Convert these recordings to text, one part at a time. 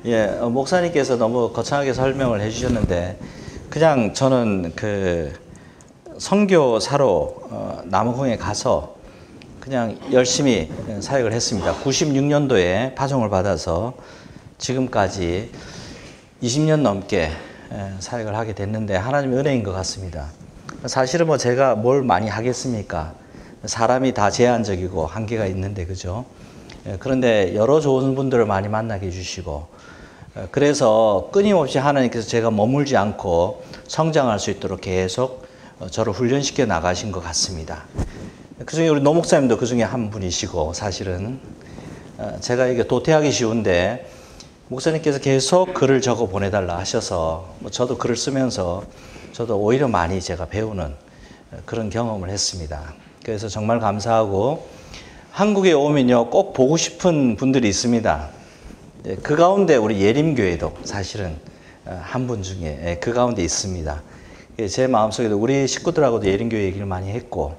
예, 목사님께서 너무 거창하게 설명을 해주셨는데, 그냥 저는 그 선교사로 남원공에 가서 그냥 열심히 사역을 했습니다. 96년도에 파송을 받아서 지금까지 20년 넘게 사역을 하게 됐는데, 하나님의 은혜인 것 같습니다. 사실은 뭐 제가 뭘 많이 하겠습니까? 사람이 다 제한적이고 한계가 있는데, 그죠? 그런데 여러 좋은 분들을 많이 만나게 해주시고, 그래서 끊임없이 하나님께서 제가 머물지 않고 성장할 수 있도록 계속 저를 훈련시켜 나가신 것 같습니다. 그중에 우리 노 목사님도 그중에 한 분이시고, 사실은 제가 이게 도태하기 쉬운데 목사님께서 계속 글을 적어 보내달라 하셔서 저도 글을 쓰면서 저도 오히려 많이 제가 배우는 그런 경험을 했습니다. 그래서 정말 감사하고, 한국에 오면요 꼭 보고 싶은 분들이 있습니다. 그 가운데 우리 예림교회도 사실은 한 분 중에 그 가운데 있습니다. 제 마음속에도 우리 식구들하고도 예림교회 얘기를 많이 했고,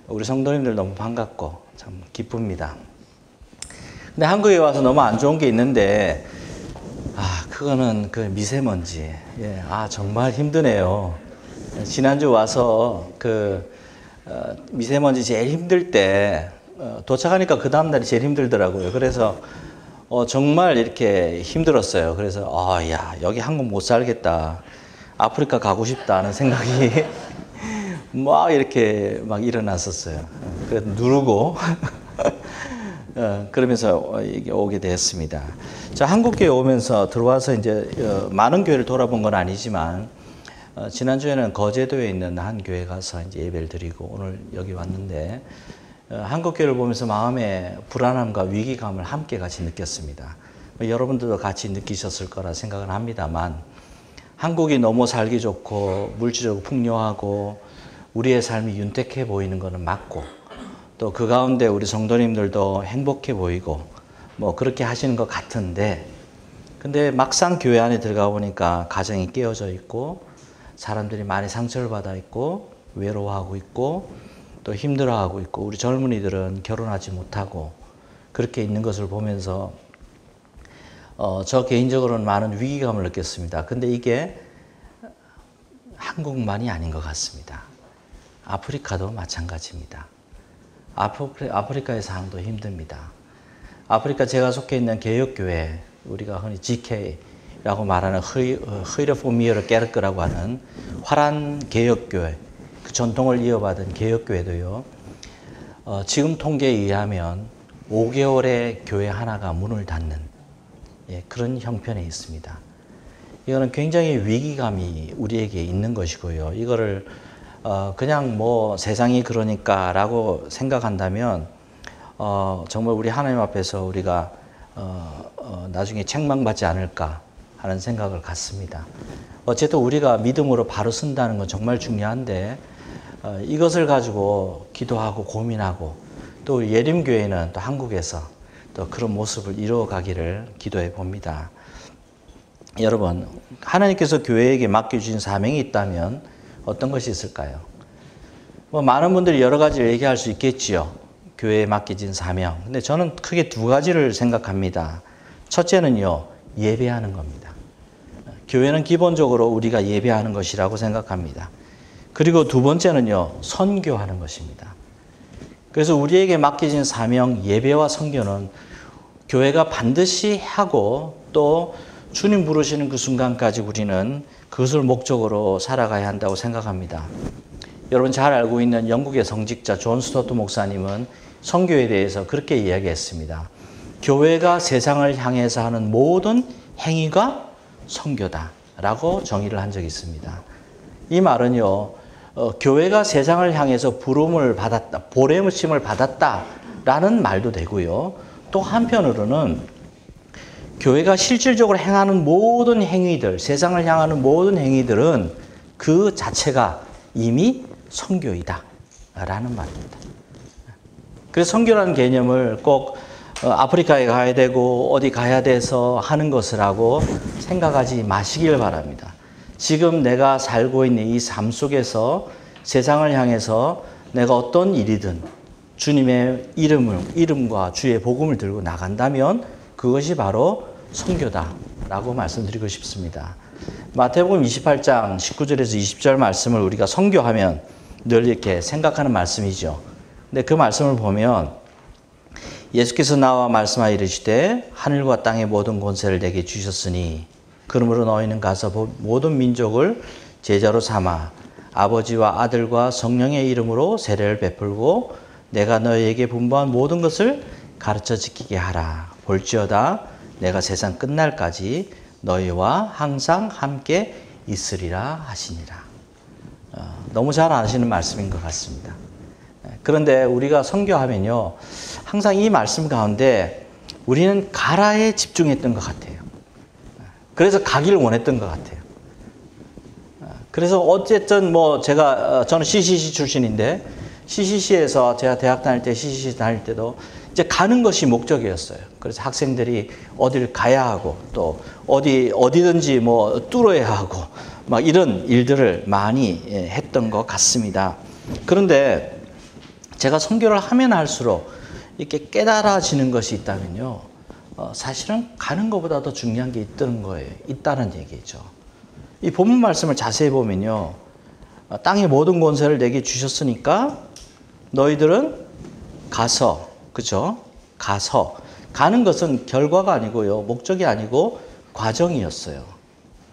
우리 성도님들 너무 반갑고 참 기쁩니다. 근데 한국에 와서 너무 안 좋은 게 있는데, 그거는 그 미세먼지. 정말 힘드네요. 지난주 와서 그 미세먼지 제일 힘들 때 도착하니까 그 다음날이 제일 힘들더라고요. 그래서 정말 이렇게 힘들었어요. 그래서 여기 한국 못 살겠다, 아프리카 가고 싶다는 생각이 막 이렇게 막 일어났었어요. 그래서 누르고 그러면서 이게 오게 됐습니다. 자, 한국교회 오면서 들어와서 이제 많은 교회를 돌아본 건 아니지만, 지난주에는 거제도에 있는 한 교회 가서 이제 예배를 드리고 오늘 여기 왔는데, 한국교회를 보면서 마음의 불안함과 위기감을 함께 같이 느꼈습니다. 여러분들도 같이 느끼셨을 거라 생각은 합니다만, 한국이 너무 살기 좋고 물질적으로 풍요하고 우리의 삶이 윤택해 보이는 것은 맞고, 또 그 가운데 우리 성도님들도 행복해 보이고 뭐 그렇게 하시는 것 같은데, 근데 막상 교회 안에 들어가 보니까 가정이 깨어져 있고 사람들이 많이 상처를 받아 있고 외로워하고 있고 또 힘들어하고 있고, 우리 젊은이들은 결혼하지 못하고 그렇게 있는 것을 보면서 저 개인적으로는 많은 위기감을 느꼈습니다. 근데 이게 한국만이 아닌 것 같습니다. 아프리카도 마찬가지입니다. 아프리카의 상황도 힘듭니다. 아프리카 제가 속해 있는 개혁교회, 우리가 흔히 GK라고 말하는 흐이르포미어르 깨르크라고 하는 화란 개혁교회, 그 전통을 이어받은 개혁교회도요, 지금 통계에 의하면 5개월에 교회 하나가 문을 닫는 그런 형편에 있습니다. 이거는 굉장히 위기감이 우리에게 있는 것이고요. 이거를 그냥 뭐 세상이 그러니까 라고 생각한다면 정말 우리 하나님 앞에서 우리가 나중에 책망받지 않을까 하는 생각을 갖습니다. 어쨌든 우리가 믿음으로 바로 선다는 건 정말 중요한데, 이것을 가지고 기도하고 고민하고, 또 예림교회는 또 한국에서 또 그런 모습을 이루어가기를 기도해 봅니다. 여러분, 하나님께서 교회에게 맡겨주신 사명이 있다면 어떤 것이 있을까요? 뭐 많은 분들이 여러 가지를 얘기할 수 있겠지요. 교회에 맡겨진 사명. 근데 저는 크게 두 가지를 생각합니다. 첫째는요, 예배하는 겁니다. 교회는 기본적으로 우리가 예배하는 것이라고 생각합니다. 그리고 두 번째는요, 선교하는 것입니다. 그래서 우리에게 맡겨진 사명, 예배와 선교는 교회가 반드시 하고, 또 주님 부르시는 그 순간까지 우리는 그것을 목적으로 살아가야 한다고 생각합니다. 여러분 잘 알고 있는 영국의 성직자 존 스토트 목사님은 선교에 대해서 그렇게 이야기했습니다. 교회가 세상을 향해서 하는 모든 행위가 선교다라고 정의를 한 적이 있습니다. 이 말은요, 교회가 세상을 향해서 부름을 받았다, 보냄을 받았다라는 말도 되고요. 또 한편으로는 교회가 실질적으로 행하는 모든 행위들, 세상을 향하는 모든 행위들은 그 자체가 이미 선교이다 라는 말입니다. 그래서 선교라는 개념을 꼭 아프리카에 가야 되고 어디 가야 돼서 하는 것이라고 생각하지 마시길 바랍니다. 지금 내가 살고 있는 이 삶 속에서 세상을 향해서 내가 어떤 일이든 주님의 이름과 주의 복음을 들고 나간다면 그것이 바로 선교다라고 말씀드리고 싶습니다. 마태복음 28장 19절에서 20절 말씀을 우리가 선교하면 늘 이렇게 생각하는 말씀이죠. 근데 그 말씀을 보면 예수께서 나와 말씀하여 이르시되 하늘과 땅의 모든 권세를 내게 주셨으니 그러므로 너희는 가서 모든 민족을 제자로 삼아 아버지와 아들과 성령의 이름으로 세례를 베풀고 내가 너희에게 분부한 모든 것을 가르쳐 지키게 하라. 볼지어다 내가 세상 끝날까지 너희와 항상 함께 있으리라 하시니라. 너무 잘 아시는 말씀인 것 같습니다. 그런데 우리가 선교하면요, 항상 이 말씀 가운데 우리는 가라에 집중했던 것 같아요. 그래서 가기를 원했던 것 같아요. 그래서 어쨌든 저는 CCC 출신인데 CCC에서 제가 대학 다닐 때 CCC 다닐 때도 이제 가는 것이 목적이었어요. 그래서 학생들이 어딜 가야 하고 또 어디든지 뚫어야 하고 막 이런 일들을 많이 했던 것 같습니다. 그런데 제가 선교를 하면 할수록 이렇게 깨달아지는 것이 있다면요, 사실은 가는 것보다 더 중요한 게 있다는 얘기죠. 이 본문 말씀을 자세히 보면요, 땅의 모든 권세를 내게 주셨으니까 너희들은 가서, 그죠? 가서. 가는 것은 결과가 아니고요, 목적이 아니고 과정이었어요.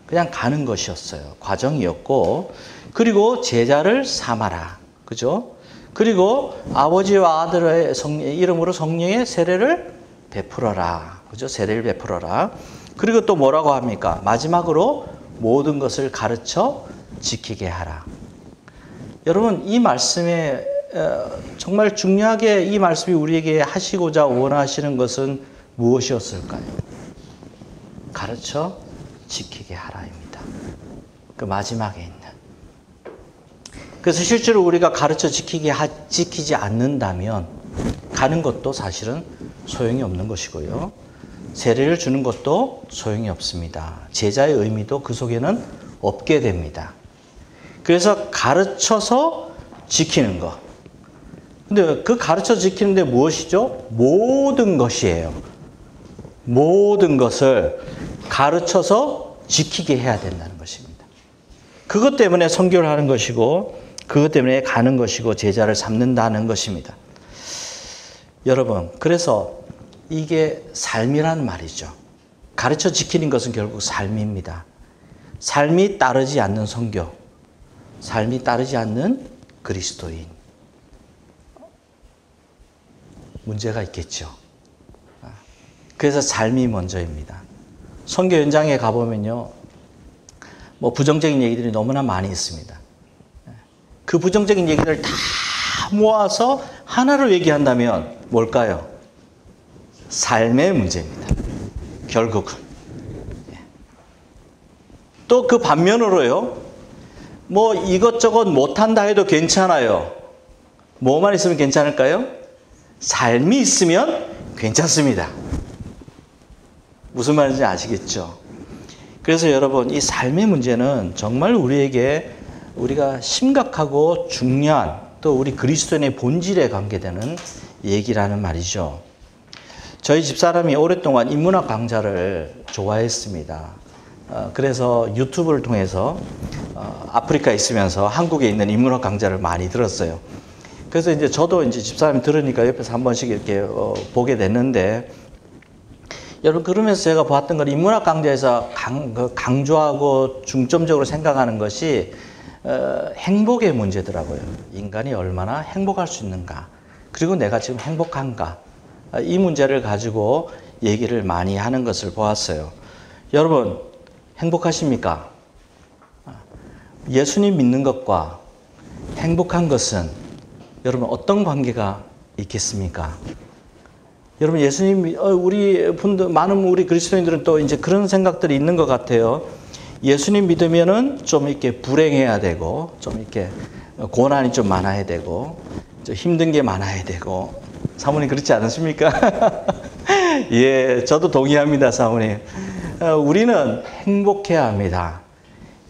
그냥 가는 것이었어요. 과정이었고, 그리고 제자를 삼아라. 그죠? 그리고 아버지와 아들의 이름으로 성령의 세례를 베풀어라. 그죠? 세례를 베풀어라. 그리고 또 뭐라고 합니까? 마지막으로 모든 것을 가르쳐 지키게 하라. 여러분, 이 말씀에 정말 중요하게 이 말씀이 우리에게 하시고자 원하시는 것은 무엇이었을까요? 가르쳐 지키게 하라입니다. 그 마지막에 있는. 그래서 실제로 우리가 가르쳐 지키지 않는다면 가는 것도 사실은 소용이 없는 것이고요. 세례를 주는 것도 소용이 없습니다. 제자의 의미도 그 속에는 없게 됩니다. 그래서 가르쳐서 지키는 것. 근데 그 가르쳐 지키는데 무엇이죠? 모든 것이에요. 모든 것을 가르쳐서 지키게 해야 된다는 것입니다. 그것 때문에 선교를 하는 것이고 그것 때문에 가는 것이고 제자를 삼는다는 것입니다. 여러분, 그래서 이게 삶이라는 말이죠. 가르쳐 지키는 것은 결국 삶입니다. 삶이 따르지 않는 선교, 삶이 따르지 않는 그리스도인. 문제가 있겠죠. 그래서 삶이 먼저입니다. 선교 현장에 가보면요, 부정적인 얘기들이 너무나 많이 있습니다. 그 부정적인 얘기들을 다 모아서 하나로 얘기한다면 뭘까요? 삶의 문제입니다. 결국은. 또 그 반면으로요, 이것저것 못한다 해도 괜찮아요. 뭐만 있으면 괜찮을까요? 삶이 있으면 괜찮습니다. 무슨 말인지 아시겠죠? 그래서 여러분, 이 삶의 문제는 정말 우리가 심각하고 중요한, 또 우리 그리스도인의 본질에 관계되는 얘기라는 말이죠. 저희 집사람이 오랫동안 인문학 강좌를 좋아했습니다. 그래서 유튜브를 통해서 아프리카에 있으면서 한국에 있는 인문학 강좌를 많이 들었어요. 그래서 이제 저도 이제 집사람이 들으니까 옆에서 한 번씩 이렇게 보게 됐는데, 여러분, 그러면서 제가 봤던 건 인문학 강좌에서 강조하고 중점적으로 생각하는 것이 행복의 문제더라고요. 인간이 얼마나 행복할 수 있는가, 그리고 내가 지금 행복한가, 이 문제를 가지고 얘기를 많이 하는 것을 보았어요. 여러분, 행복하십니까? 예수님 믿는 것과 행복한 것은 여러분 어떤 관계가 있겠습니까? 여러분, 예수님, 많은 우리 그리스도인들은 또 이제 그런 생각들이 있는 것 같아요. 예수님 믿으면은 좀 이렇게 불행해야 되고, 좀 이렇게 고난이 좀 많아야 되고, 좀 힘든 게 많아야 되고, 사모님 그렇지 않으십니까? 예, 저도 동의합니다, 사모님. 우리는 행복해야 합니다.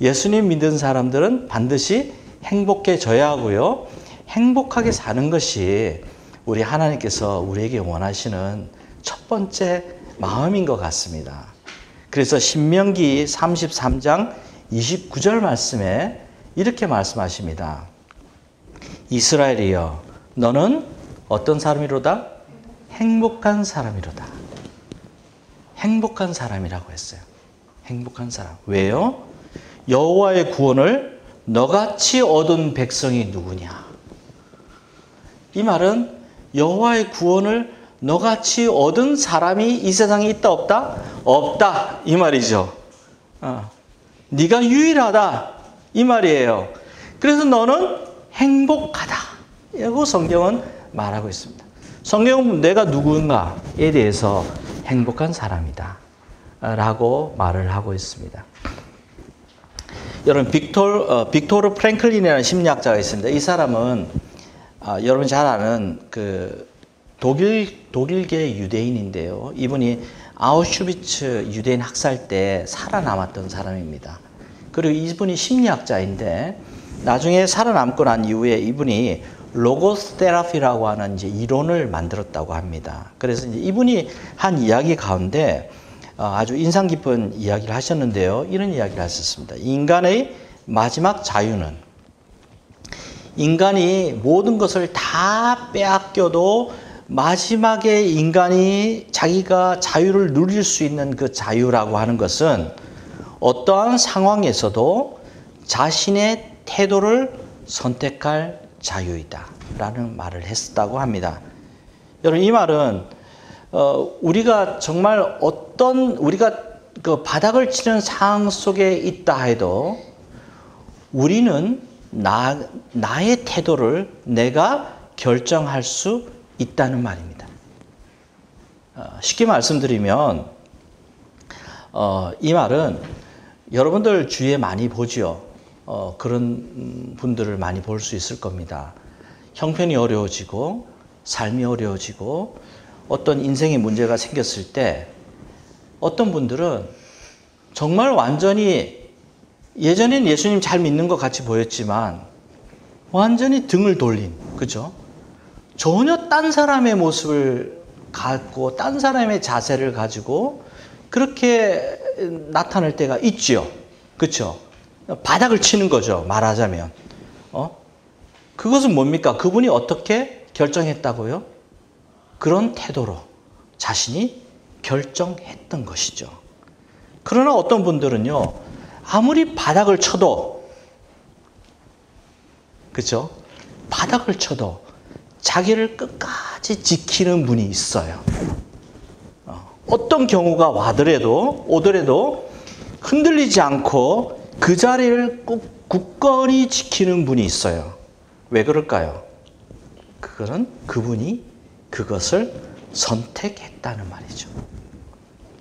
예수님 믿는 사람들은 반드시 행복해져야 하고요. 행복하게 사는 것이 우리 하나님께서 우리에게 원하시는 첫 번째 마음인 것 같습니다. 그래서 신명기 33장 29절 말씀에 이렇게 말씀하십니다. 이스라엘이여, 너는 어떤 사람이로다? 행복한 사람이로다. 행복한 사람이라고 했어요. 행복한 사람. 왜요? 여호와의 구원을 너같이 얻은 백성이 누구냐? 이 말은 여호와의 구원을 너같이 얻은 사람이 이 세상에 있다 없다? 없다 이 말이죠. 네가 유일하다 이 말이에요. 그래서 너는 행복하다 라고 성경은 말하고 있습니다. 성경은 내가 누군가에 대해서 행복한 사람이다 라고 말을 하고 있습니다. 여러분 빅토르 프랭클린이라는 심리학자가 있습니다. 이 사람은 여러분 잘 아는 그 독일계 유대인인데요. 이분이 아우슈비츠 유대인 학살 때 살아남았던 사람입니다. 그리고 이분이 심리학자인데 나중에 살아남고 난 이후에 이분이 로고스 테라피라고 하는 이제 이론을 만들었다고 합니다. 그래서 이제 이분이 한 이야기 가운데 아주 인상 깊은 이야기를 하셨는데요. 이런 이야기를 하셨습니다. 인간의 마지막 자유는 인간이 모든 것을 다 빼앗겨도 마지막에 인간이 자기가 자유를 누릴 수 있는 그 자유라고 하는 것은 어떠한 상황에서도 자신의 태도를 선택할 자유이다 라는 말을 했다고 합니다. 여러분 이 말은 우리가 정말 우리가 그 바닥을 치는 상황 속에 있다 해도 우리는 나의 태도를 내가 결정할 수 있다는 말입니다. 쉽게 말씀드리면 이 말은 여러분들 주위에 많이 보죠. 그런 분들을 많이 볼 수 있을 겁니다. 형편이 어려워지고 삶이 어려워지고 어떤 인생의 문제가 생겼을 때 어떤 분들은 정말 완전히 예전엔 예수님 잘 믿는 것 같이 보였지만 완전히 등을 돌린, 그죠? 전혀 딴 사람의 모습을 갖고 딴 사람의 자세를 가지고 그렇게 나타날 때가 있죠. 그렇죠? 바닥을 치는 거죠. 말하자면. 그것은 뭡니까? 그분이 어떻게 결정했다고요? 그런 태도로 자신이 결정했던 것이죠. 그러나 어떤 분들은요. 아무리 바닥을 쳐도 그렇죠? 바닥을 쳐도 자기를 끝까지 지키는 분이 있어요. 어떤 경우가 오더라도 흔들리지 않고 그 자리를 꼭 굳건히 지키는 분이 있어요. 왜 그럴까요? 그거는 그분이 그것을 선택했다는 말이죠.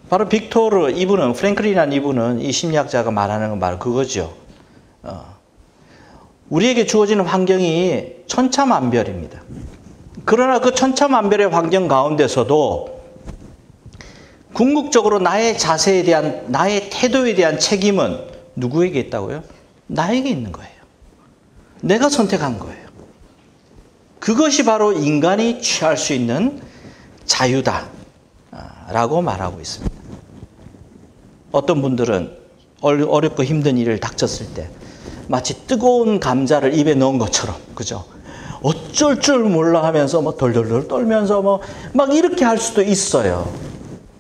바로 빅토르 이분은 프랭클린이라는 이분은 이 심리학자가 말하는 건 바로 그거죠. 우리에게 주어지는 환경이 천차만별입니다. 그러나 그 천차만별의 환경 가운데서도 궁극적으로 나의 자세에 대한 나의 태도에 대한 책임은 누구에게 있다고요? 나에게 있는 거예요. 내가 선택한 거예요. 그것이 바로 인간이 취할 수 있는 자유다 라고 말하고 있습니다. 어떤 분들은 어렵고 힘든 일을 닥쳤을 때 마치 뜨거운 감자를 입에 넣은 것처럼, 그죠? 어쩔 줄 몰라 하면서 뭐 덜덜덜 떨면서 막 이렇게 할 수도 있어요.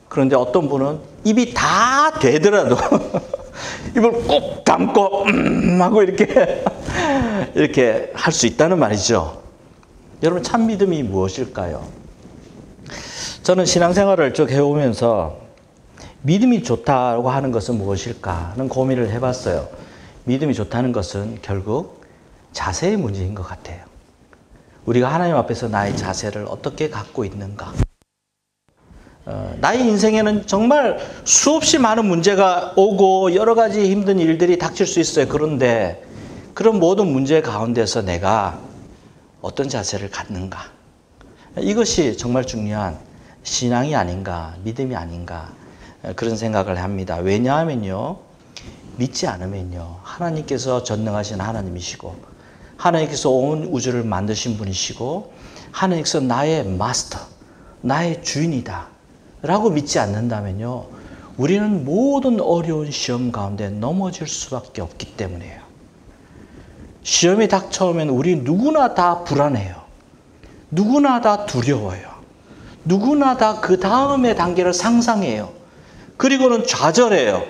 그런데 어떤 분은 입이 다 되더라도 입을 꼭 감고 하고 이렇게 할 수 있다는 말이죠. 여러분 참 믿음이 무엇일까요? 저는 신앙생활을 쭉 해오면서 믿음이 좋다고 하는 것은 무엇일까 하는 고민을 해봤어요. 믿음이 좋다는 것은 결국 자세의 문제인 것 같아요. 우리가 하나님 앞에서 나의 자세를 어떻게 갖고 있는가. 나의 인생에는 정말 수없이 많은 문제가 오고 여러 가지 힘든 일들이 닥칠 수 있어요. 그런데 그런 모든 문제 가운데서 내가 어떤 자세를 갖는가. 이것이 정말 중요한 신앙이 아닌가, 믿음이 아닌가 그런 생각을 합니다. 왜냐하면요, 믿지 않으면요, 하나님께서 전능하신 하나님이시고 하나님께서 온 우주를 만드신 분이시고 하나님께서 나의 마스터, 나의 주인이다 라고 믿지 않는다면요, 우리는 모든 어려운 시험 가운데 넘어질 수밖에 없기 때문이에요. 시험이 닥쳐오면 우리 누구나 다 불안해요. 누구나 다 두려워요. 누구나 다 그 다음의 단계를 상상해요. 그리고는 좌절해요.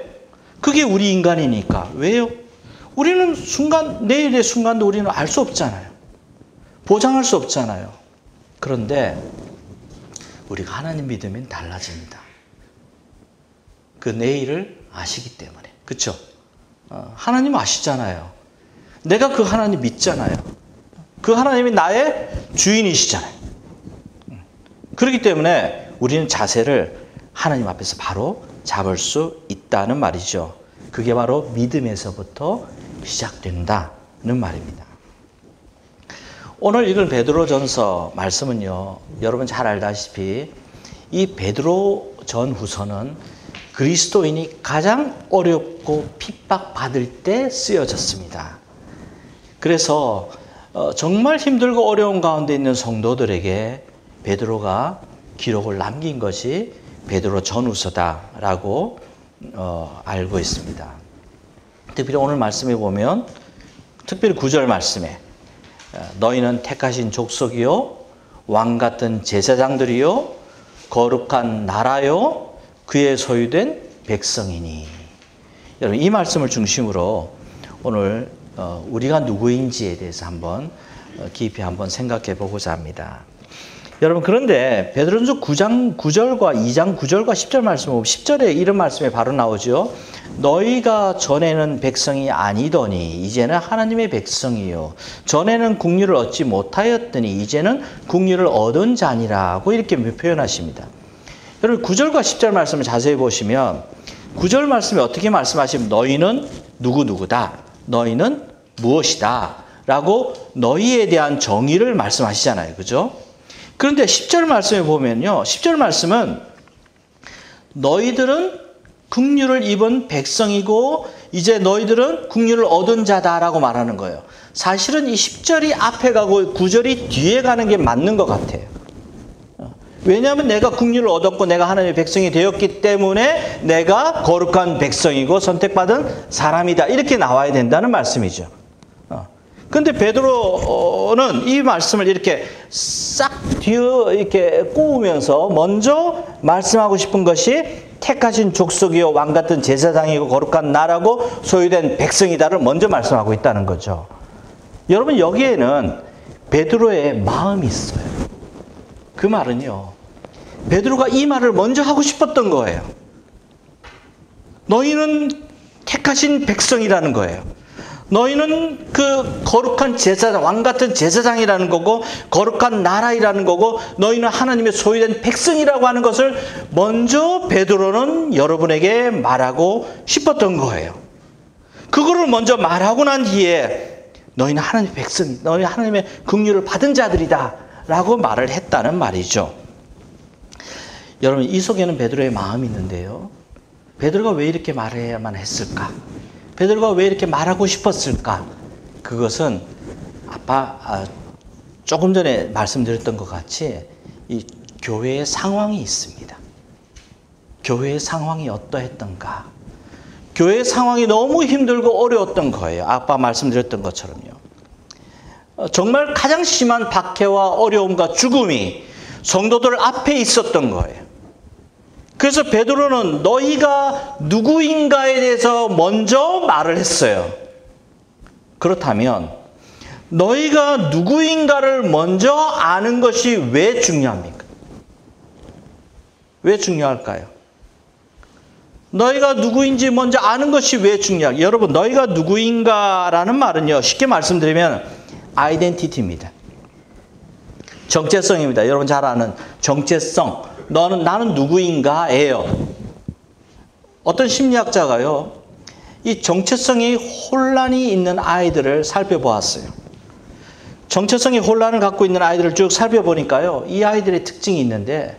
그게 우리 인간이니까. 왜요? 우리는 내일의 순간도 우리는 알 수 없잖아요. 보장할 수 없잖아요. 그런데 우리가 하나님 믿으면 달라집니다. 그 내일을 아시기 때문에. 그렇죠? 하나님 아시잖아요. 내가 그 하나님 믿잖아요. 그 하나님이 나의 주인이시잖아요. 그렇기 때문에 우리는 자세를 하나님 앞에서 바로 잡을 수 있다는 말이죠. 그게 바로 믿음에서부터 시작된다는 말입니다. 오늘 읽은 베드로전서 말씀은요, 여러분 잘 알다시피 이 베드로전후서는 그리스도인이 가장 어렵고 핍박받을 때 쓰여졌습니다. 그래서 정말 힘들고 어려운 가운데 있는 성도들에게 베드로가 기록을 남긴 것이 베드로 전후서다라고 알고 있습니다. 특별히 오늘 말씀에 보면 특별히 9절 말씀에 너희는 택하신 족속이요 왕 같은 제사장들이요 거룩한 나라요 그의 소유된 백성이니. 여러분 이 말씀을 중심으로 오늘 우리가 누구인지에 대해서 한번 깊이 한번 생각해 보고자 합니다. 여러분 그런데 베드로전서 9장 9절과 2장 9절과 10절 말씀 보면 10절에 이런 말씀이 바로 나오죠. 너희가 전에는 백성이 아니더니 이제는 하나님의 백성이요 전에는 국류를 얻지 못하였더니 이제는 국류를 얻은 자니라고 이렇게 표현하십니다. 여러분 9절과 10절 말씀을 자세히 보시면 9절 말씀이 어떻게 말씀하시면 너희는 누구누구다. 너희는 무엇이다. 라고 너희에 대한 정의를 말씀하시잖아요. 그죠? 그런데 10절 말씀에 보면요. 10절 말씀은 너희들은 국류를 입은 백성이고 이제 너희들은 국류를 얻은 자다라고 말하는 거예요. 사실은 이 10절이 앞에 가고 9절이 뒤에 가는 게 맞는 것 같아요. 왜냐하면 내가 국류를 얻었고 내가 하나님의 백성이 되었기 때문에 내가 거룩한 백성이고 선택받은 사람이다. 이렇게 나와야 된다는 말씀이죠. 근데 베드로는 이 말씀을 이렇게 싹 뒤에 이렇게 꼬우면서 먼저 말씀하고 싶은 것이 택하신 족속이요 왕 같은 제사장이고 거룩한 나라고 소유된 백성이다를 먼저 말씀하고 있다는 거죠. 여러분 여기에는 베드로의 마음이 있어요. 그 말은요. 베드로가 이 말을 먼저 하고 싶었던 거예요. 너희는 택하신 백성이라는 거예요. 너희는 그 거룩한 제사장, 왕 같은 제사장이라는 거고 거룩한 나라이라는 거고 너희는 하나님의 소유된 백성이라고 하는 것을 먼저 베드로는 여러분에게 말하고 싶었던 거예요. 그거를 먼저 말하고 난 뒤에 너희는 하나님의 백성, 너희는 하나님의 긍휼을 받은 자들이다 라고 말을 했다는 말이죠. 여러분 이 속에는 베드로의 마음이 있는데요. 베드로가 왜 이렇게 말해야만 했을까? 베드로가 왜 이렇게 말하고 싶었을까? 그것은 조금 전에 말씀드렸던 것 같이 이 교회의 상황이 있습니다. 교회의 상황이 어떠했던가? 교회의 상황이 너무 힘들고 어려웠던 거예요. 아까 말씀드렸던 것처럼요. 정말 가장 심한 박해와 어려움과 죽음이 성도들 앞에 있었던 거예요. 그래서 베드로는 너희가 누구인가에 대해서 먼저 말을 했어요. 그렇다면 너희가 누구인가를 먼저 아는 것이 왜 중요합니까? 왜 중요할까요? 너희가 누구인지 먼저 아는 것이 왜 중요할까요? 여러분 너희가 누구인가라는 말은요. 쉽게 말씀드리면 아이덴티티입니다. 정체성입니다. 여러분 잘 아는 정체성. 나는 누구인가예요. 어떤 심리학자가요. 이 정체성이 혼란이 있는 아이들을 살펴보았어요. 정체성의 혼란을 갖고 있는 아이들을 쭉 살펴보니까요. 이 아이들의 특징이 있는데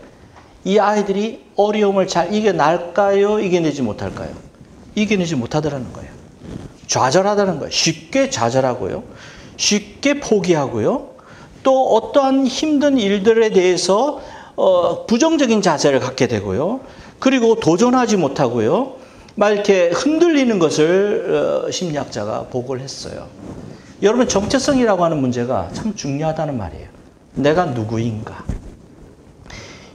이 아이들이 어려움을 잘 이겨낼까요? 이겨내지 못할까요? 이겨내지 못하더라는 거예요. 좌절하다는 거예요. 쉽게 좌절하고요. 쉽게 포기하고요. 또 어떠한 힘든 일들에 대해서 부정적인 자세를 갖게 되고요. 그리고 도전하지 못하고요. 막 이렇게 흔들리는 것을 심리학자가 보고를 했어요. 여러분, 정체성이라고 하는 문제가 참 중요하다는 말이에요. 내가 누구인가?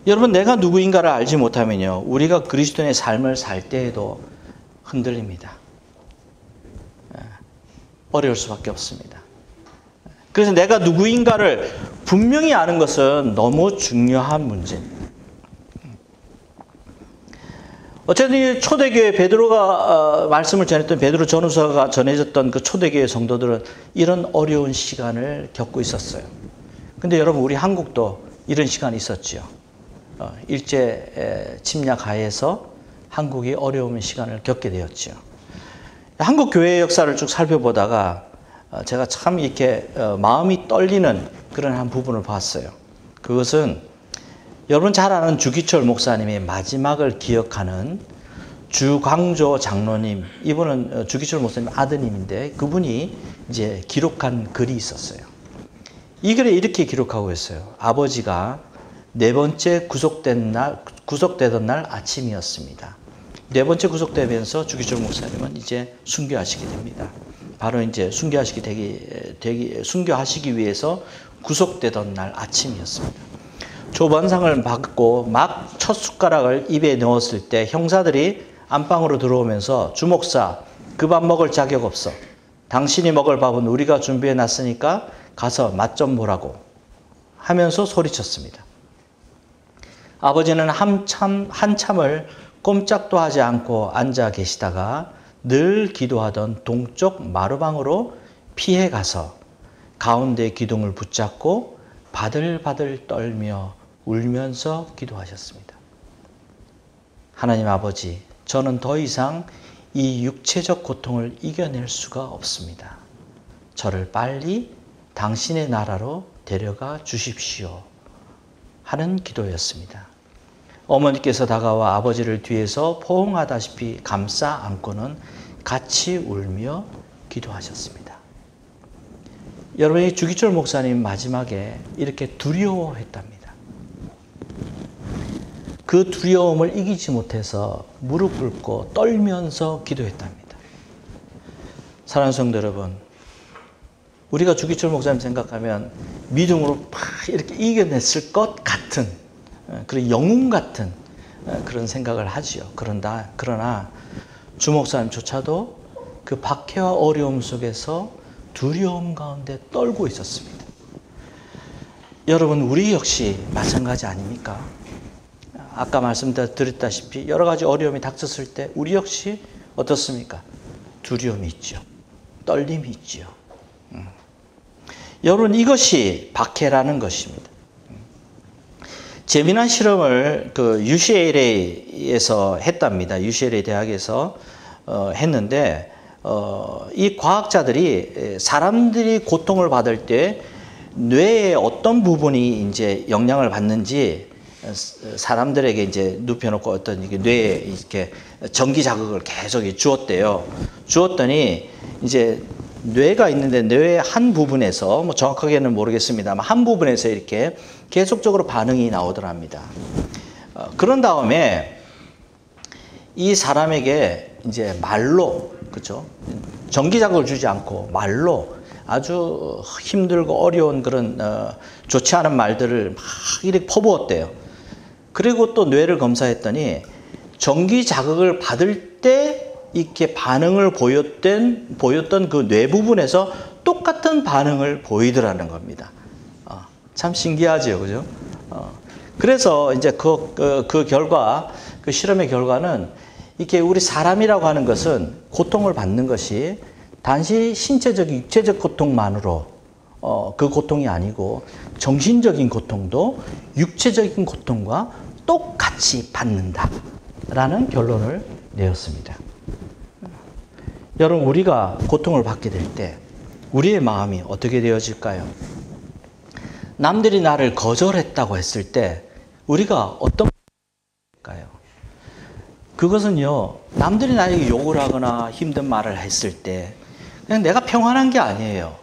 여러분, 내가 누구인가를 알지 못하면요, 우리가 그리스도인의 삶을 살 때에도 흔들립니다. 어려울 수밖에 없습니다. 그래서 내가 누구인가를 분명히 아는 것은 너무 중요한 문제입니다. 어쨌든 초대교회 베드로가 말씀을 전했던 베드로 전후서가 전해졌던 그 초대교회 성도들은 이런 어려운 시간을 겪고 있었어요. 근데 여러분, 우리 한국도 이런 시간이 있었죠. 일제 침략 하에서 한국이 어려운 시간을 겪게 되었죠. 한국 교회의 역사를 쭉 살펴보다가 제가 참 이렇게 마음이 떨리는 그런 한 부분을 봤어요. 그것은 여러분 잘 아는 주기철 목사님의 마지막을 기억하는 주광조 장로님, 이분은 주기철 목사님 아드님인데 그분이 이제 기록한 글이 있었어요. 이 글에 이렇게 기록하고 있어요. 아버지가 네 번째 구속되던 날 아침이었습니다. 네 번째 구속되면서 주기철 목사님은 이제 순교하시게 됩니다. 바로 이제 순교하시기 위해서 구속되던 날 아침이었습니다. 조반상을 받고 막 첫 숟가락을 입에 넣었을 때 형사들이 안방으로 들어오면서 주목사, 그 밥 먹을 자격 없어. 당신이 먹을 밥은 우리가 준비해 놨으니까 가서 맛 좀 보라고 하면서 소리쳤습니다. 아버지는 한참을 꼼짝도 하지 않고 앉아 계시다가 늘 기도하던 동쪽 마루방으로 피해 가서 가운데 기둥을 붙잡고 바들바들 떨며 울면서 기도하셨습니다. 하나님 아버지, 저는 더 이상 이 육체적 고통을 이겨낼 수가 없습니다. 저를 빨리 당신의 나라로 데려가 주십시오. 하는 기도였습니다. 어머니께서 다가와 아버지를 뒤에서 포옹하다시피 감싸 안고는 같이 울며 기도하셨습니다. 여러분이 주기철 목사님 마지막에 이렇게 두려워했답니다. 그 두려움을 이기지 못해서 무릎 꿇고 떨면서 기도했답니다. 사랑하는 성도 여러분, 우리가 주기철 목사님 생각하면 믿음으로 팍 이렇게 이겨냈을 것 같은 그런 영웅 같은 그런 생각을 하지요. 그러나 주 목사님조차도 그 박해와 어려움 속에서 두려움 가운데 떨고 있었습니다. 여러분, 우리 역시 마찬가지 아닙니까? 아까 말씀드렸다시피 여러 가지 어려움이 닥쳤을 때 우리 역시 어떻습니까? 두려움이 있죠. 떨림이 있죠. 여러분, 이것이 박해라는 것입니다. 재미난 실험을 그 UCLA에서 했답니다. UCLA 대학에서 했는데 이 과학자들이 사람들이 고통을 받을 때 뇌의 어떤 부분이 이제 영향을 받는지 사람들에게 이제 눕혀놓고 어떤 뇌에 이렇게 전기 자극을 계속 주었대요. 주었더니 이제 뇌가 있는데 뇌의 한 부분에서 뭐 정확하게는 모르겠습니다만 한 부분에서 이렇게 계속적으로 반응이 나오더랍니다. 그런 다음에 이 사람에게 이제 말로, 그렇죠? 전기 자극을 주지 않고 말로 아주 힘들고 어려운 그런 좋지 않은 말들을 막 이렇게 퍼부었대요. 그리고 또 뇌를 검사했더니 전기 자극을 받을 때 이렇게 반응을 보였던 그 뇌 부분에서 똑같은 반응을 보이더라는 겁니다. 참 신기하죠, 그죠? 그래서 이제 그 결과, 그 실험의 결과는 이렇게 우리 사람이라고 하는 것은 고통을 받는 것이 단지 신체적, 육체적 고통만으로 그 고통이 아니고 정신적인 고통도 육체적인 고통과 똑같이 받는다라는 결론을 내었습니다. 여러분, 우리가 고통을 받게 될 때 우리의 마음이 어떻게 되어질까요? 남들이 나를 거절했다고 했을 때 우리가 어떤 걸까요? 그것은요, 남들이 나에게 욕을 하거나 힘든 말을 했을 때 그냥 내가 평안한 게 아니에요.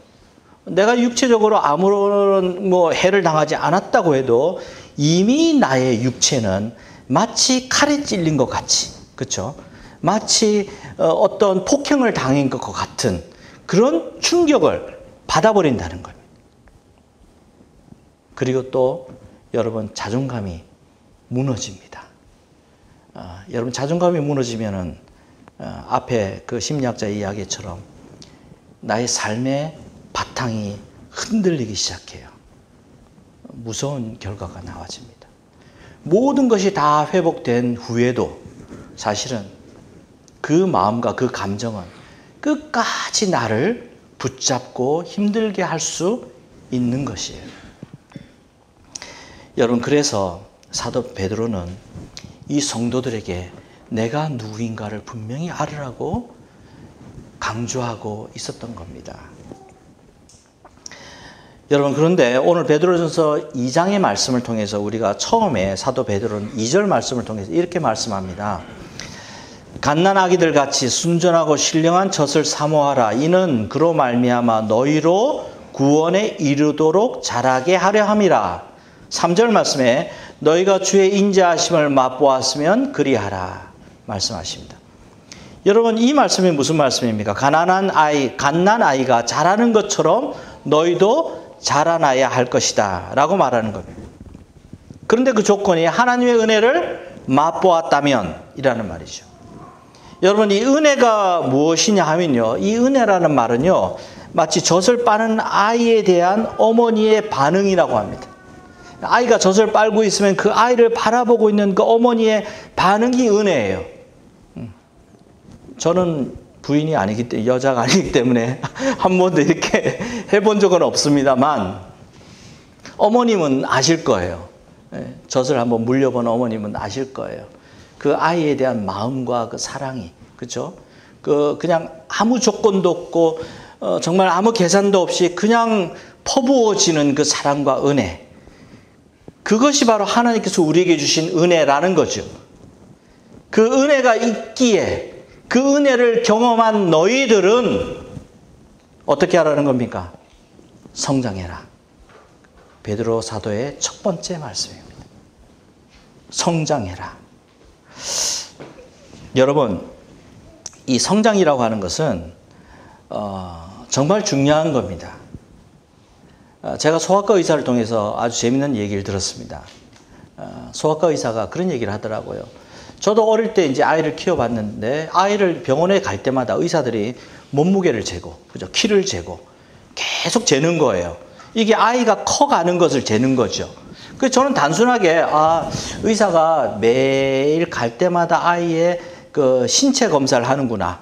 내가 육체적으로 아무런 해를 당하지 않았다고 해도 이미 나의 육체는 마치 칼에 찔린 것 같이, 그렇죠? 마치 어떤 폭행을 당한 것 같은 그런 충격을 받아버린다는 겁니다. 그리고 또 여러분 자존감이 무너집니다. 여러분 자존감이 무너지면은 앞에 그 심리학자의 이야기처럼 나의 삶의 바탕이 흔들리기 시작해요. 무서운 결과가 나와집니다. 모든 것이 다 회복된 후에도 사실은 그 마음과 그 감정은 끝까지 나를 붙잡고 힘들게 할 수 있는 것이에요. 여러분, 그래서 사도 베드로는 이 성도들에게 내가 누구인가를 분명히 알으라고 강조하고 있었던 겁니다. 여러분, 그런데 오늘 베드로전서 2장의 말씀을 통해서 우리가 처음에 사도 베드로는 2절 말씀을 통해서 이렇게 말씀합니다. 갓난아기들 같이 순전하고 신령한 젖을 사모하라. 이는 그로 말미암아 너희로 구원에 이르도록 자라게 하려 함이라. 3절 말씀에 너희가 주의 인자하심을 맛보았으면 그리하라 말씀하십니다. 여러분, 이 말씀이 무슨 말씀입니까? 갓난아이가 자라는 것처럼 너희도 자라나야 할 것이다 라고 말하는 겁니다. 그런데 그 조건이 하나님의 은혜를 맛보았다면 이라는 말이죠. 여러분, 이 은혜가 무엇이냐 하면요, 이 은혜라는 말은요 마치 젖을 빠는 아이에 대한 어머니의 반응이라고 합니다. 아이가 젖을 빨고 있으면 그 아이를 바라보고 있는 그 어머니의 반응이 은혜예요. 저는 부인이 아니기 때문에, 여자가 아니기 때문에 한 번도 이렇게 해본 적은 없습니다만 어머님은 아실 거예요. 젖을 한번 물려본 어머님은 아실 거예요. 그 아이에 대한 마음과 그 사랑이, 그렇죠? 그냥 아무 조건도 없고 정말 아무 계산도 없이 그냥 퍼부어지는 그 사랑과 은혜. 그것이 바로 하나님께서 우리에게 주신 은혜라는 거죠. 그 은혜가 있기에 그 은혜를 경험한 너희들은 어떻게 하라는 겁니까? 성장해라. 베드로 사도의 첫 번째 말씀입니다. 성장해라. 여러분, 이 성장이라고 하는 것은 정말 중요한 겁니다. 제가 소아과 의사를 통해서 아주 재밌는 얘기를 들었습니다. 소아과 의사가 그런 얘기를 하더라고요. 저도 어릴 때 이제 아이를 키워봤는데 아이를 병원에 갈 때마다 의사들이 몸무게를 재고, 그죠? 키를 재고 계속 재는 거예요. 이게 아이가 커가는 것을 재는 거죠. 그래서 저는 단순하게 의사가 매일 갈 때마다 아이의 그 신체 검사를 하는구나.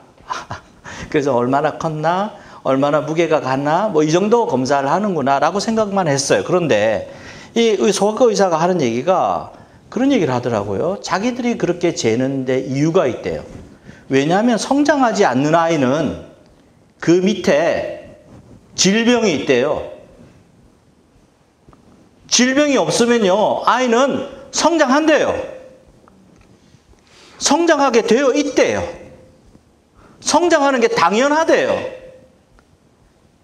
그래서 얼마나 컸나, 얼마나 무게가 갔나, 뭐 이 정도 검사를 하는구나 라고 생각만 했어요. 그런데 이 소아과 의사가 하는 얘기가 그런 얘기를 하더라고요. 자기들이 그렇게 재는데 이유가 있대요. 왜냐하면 성장하지 않는 아이는 그 밑에 질병이 있대요. 질병이 없으면요, 아이는 성장한대요. 성장하게 되어 있대요. 성장하는 게 당연하대요.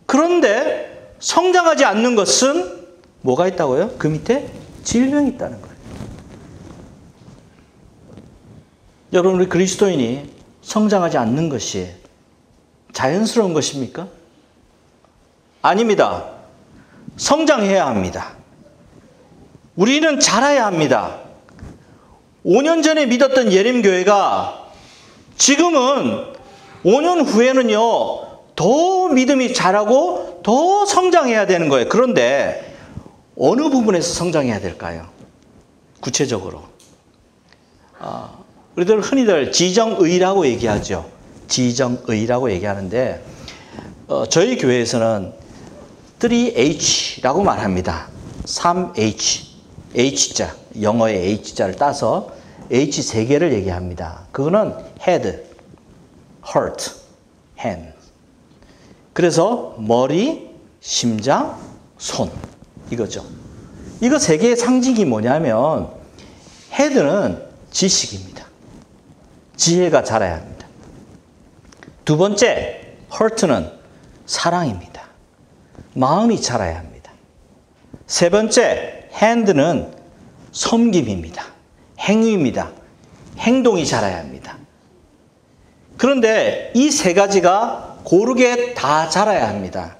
그런데 성장하지 않는 것은 뭐가 있다고요? 그 밑에 질병이 있다는 거예요. 여러분, 우리 그리스도인이 성장하지 않는 것이 자연스러운 것입니까? 아닙니다. 성장해야 합니다. 우리는 자라야 합니다. 5년 전에 믿었던 예림교회가 지금은 5년 후에는요, 더 믿음이 자라고 더 성장해야 되는 거예요. 그런데 어느 부분에서 성장해야 될까요? 구체적으로. 우리들 흔히들 지정의라고 얘기하죠. 지정의라고 얘기하는데 저희 교회에서는 3H라고 말합니다. 3H, H자, 영어의 H자를 따서 H 3개를 얘기합니다. 그거는 head, heart, hand. 그래서 머리, 심장, 손 이거죠. 이거 세 개의 상징이 뭐냐면 헤드는 지식입니다. 지혜가 자라야 합니다. 두 번째, heart는 사랑입니다. 마음이 자라야 합니다. 세 번째, hand는 섬김입니다. 행위입니다. 행동이 자라야 합니다. 그런데 이 세 가지가 고르게 다 자라야 합니다.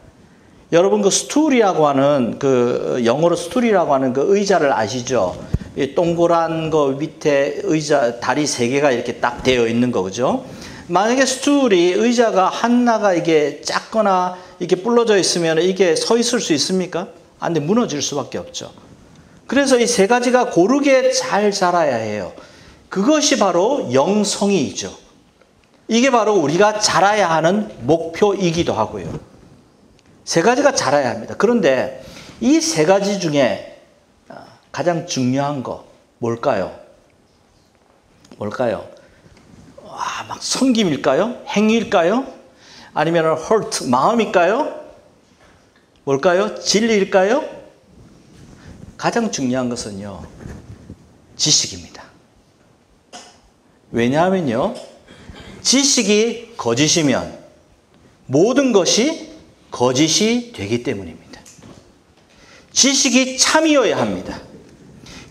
여러분 그 스툴이라고 하는 그 영어로 스툴이라고 하는 그 의자를 아시죠? 이 동그란 거 밑에 의자 다리 세 개가 이렇게 딱 되어 있는 거 그죠? 만약에 스툴이 의자가 하나가 이게 작거나 이게 불러져 있으면 이게 서 있을 수 있습니까? 안 돼, 무너질 수밖에 없죠. 그래서 이 세 가지가 고르게 잘 자라야 해요. 그것이 바로 영성이죠. 이게 바로 우리가 자라야 하는 목표이기도 하고요. 세 가지가 자라야 합니다. 그런데 이 세 가지 중에 가장 중요한 거 뭘까요? 뭘까요? 막 섬김일까요? 행위일까요? 아니면 hurt, 마음일까요? 뭘까요? 진리일까요? 가장 중요한 것은요, 지식입니다. 왜냐하면요, 지식이 거짓이면 모든 것이 거짓이 되기 때문입니다. 지식이 참이어야 합니다.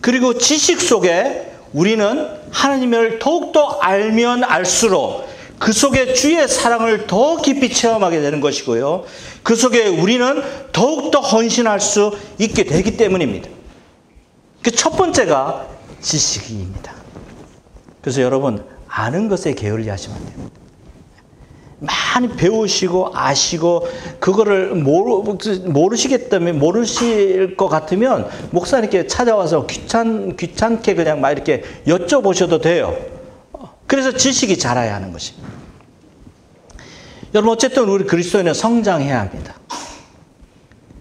그리고 지식 속에 우리는 하나님을 더욱더 알면 알수록 그 속에 주의 사랑을 더 깊이 체험하게 되는 것이고요. 그 속에 우리는 더욱더 헌신할 수 있게 되기 때문입니다. 그 첫 번째가 지식입니다. 그래서 여러분, 아는 것에 게을리하시면 안 됩니다. 많이 배우시고 아시고 그거를 모르시겠다면 모르실 것 같으면 목사님께 찾아와서 귀찮게 그냥 막 이렇게 여쭤보셔도 돼요. 그래서 지식이 자라야 하는 것입니다. 여러분 어쨌든 우리 그리스도인은 성장해야 합니다.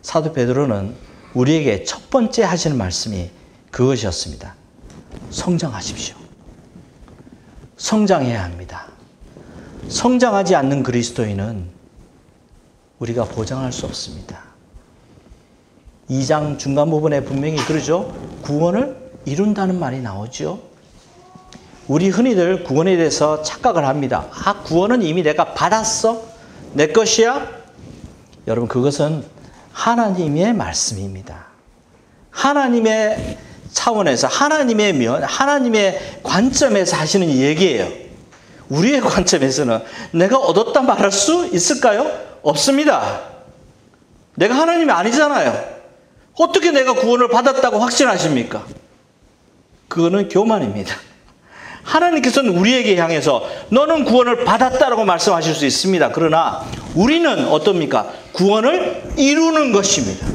사도 베드로는 우리에게 첫 번째 하시는 말씀이 그것이었습니다. 성장하십시오. 성장해야 합니다. 성장하지 않는 그리스도인은 우리가 보장할 수 없습니다. 2장 중간 부분에 분명히 그러죠. 구원을 이룬다는 말이 나오죠. 우리 흔히들 구원에 대해서 착각을 합니다. 구원은 이미 내가 받았어? 내 것이야? 여러분 그것은 하나님의 말씀입니다. 하나님의 차원에서 하나님의 관점에서 하시는 얘기예요. 우리의 관점에서는 내가 얻었다 말할 수 있을까요? 없습니다. 내가 하나님이 아니잖아요. 어떻게 내가 구원을 받았다고 확신하십니까? 그거는 교만입니다. 하나님께서는 우리에게 향해서 너는 구원을 받았다라고 말씀하실 수 있습니다. 그러나 우리는 어떻습니까? 구원을 이루는 것입니다.